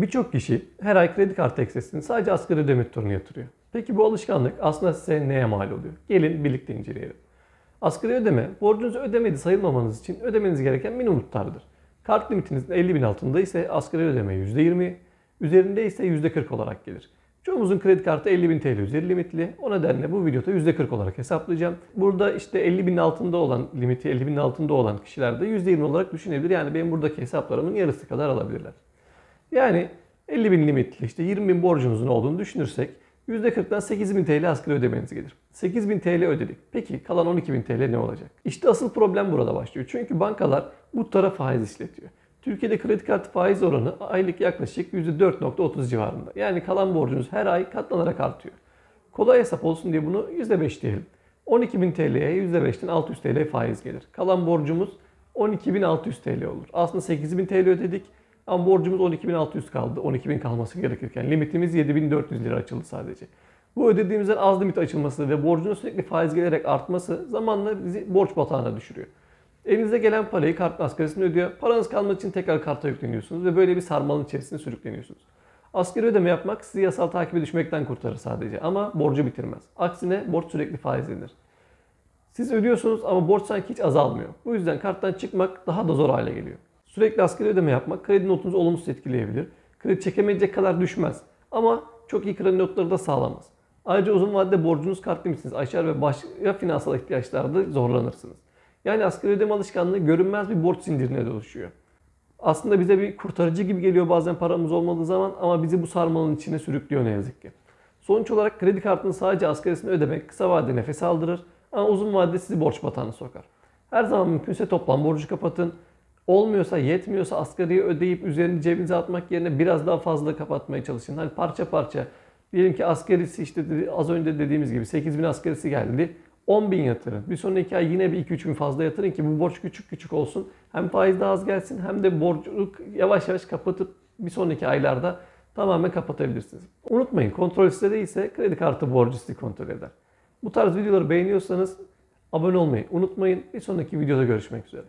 Birçok kişi her ay kredi kartı eksesini sadece asgari ödeme tutarına yatırıyor. Peki bu alışkanlık aslında size neye mal oluyor? Gelin birlikte inceleyelim. Asgari ödeme, borcunuzu ödemedi sayılmamanız için ödemeniz gereken minimum tutardır. Kart limitinizin 50 bin altında ise asgari ödeme %20, üzerinde ise %40 olarak gelir. Çoğumuzun kredi kartı 50 bin TL üzeri limitli. O nedenle bu videoda %40 olarak hesaplayacağım. Burada işte 50 binin altında olan limiti 50 binin altında olan kişiler de %20 olarak düşünebilir. Yani benim buradaki hesaplarımın yarısı kadar alabilirler. Yani 50 bin limitli işte 20 bin borcunuzun olduğunu düşünürsek %40'dan 8 bin TL asgari ödemeniz gelir. 8 bin TL ödedik. Peki kalan 12 bin TL ne olacak? İşte asıl problem burada başlıyor. Çünkü bankalar bu tarafa faiz işletiyor. Türkiye'de kredi kartı faiz oranı aylık yaklaşık %4.30 civarında. Yani kalan borcunuz her ay katlanarak artıyor. Kolay hesap olsun diye bunu %5 diyelim. 12 bin TL'ye %5'ten 600 TL faiz gelir. Kalan borcumuz 12.600 TL olur. Aslında 8.000 TL ödedik ama borcumuz 12.600 kaldı. 12.000 kalması gerekirken limitimiz 7.400 lira açıldı sadece. Bu ödediğimizden az limit açılması ve borcun sürekli faiz gelerek artması zamanla bizi borç batağına düşürüyor. Elinize gelen parayı kart asgarisini ödüyor. Paranız kalmadığı için tekrar karta yükleniyorsunuz ve böyle bir sarmalın içerisine sürükleniyorsunuz. Asgari ödeme yapmak sizi yasal takibe düşmekten kurtarır sadece ama borcu bitirmez. Aksine borç sürekli faizlenir. Siz ödüyorsunuz ama borç sanki hiç azalmıyor. Bu yüzden karttan çıkmak daha da zor hale geliyor. Sürekli asgari ödeme yapmak kredi notunuzu olumsuz etkileyebilir. Kredi çekemeyecek kadar düşmez. Ama çok iyi kredi notları da sağlamaz. Ayrıca uzun vadede borcunuz kart limitinizi aşar ve başka finansal ihtiyaçlarda zorlanırsınız. Yani asgari ödeme alışkanlığı görünmez bir borç zincirine dönüşüyor. Aslında bize bir kurtarıcı gibi geliyor bazen paramız olmadığı zaman ama bizi bu sarmalın içine sürüklüyor ne yazık ki. Sonuç olarak kredi kartının sadece asgarisini ödemek kısa vadede nefes aldırır ama uzun vadede sizi borç batağına sokar. Her zaman mümkünse toplam borcu kapatın. Olmuyorsa, yetmiyorsa asgariyi ödeyip üzerini cebinize atmak yerine biraz daha fazla kapatmaya çalışın. Hani parça parça. Diyelim ki asgarisi işte az önce dediğimiz gibi 8.000 asgarisi geldi. 10.000 yatırın. Bir sonraki ay yine bir 2-3 bin fazla yatırın ki bu borç küçük küçük olsun. Hem faiz daha az gelsin hem de borcu yavaş yavaş kapatıp bir sonraki aylarda tamamen kapatabilirsiniz. Unutmayın, kontrol sizde değilse kredi kartı borcu sizi kontrol eder. Bu tarz videoları beğeniyorsanız abone olmayı unutmayın. Bir sonraki videoda görüşmek üzere.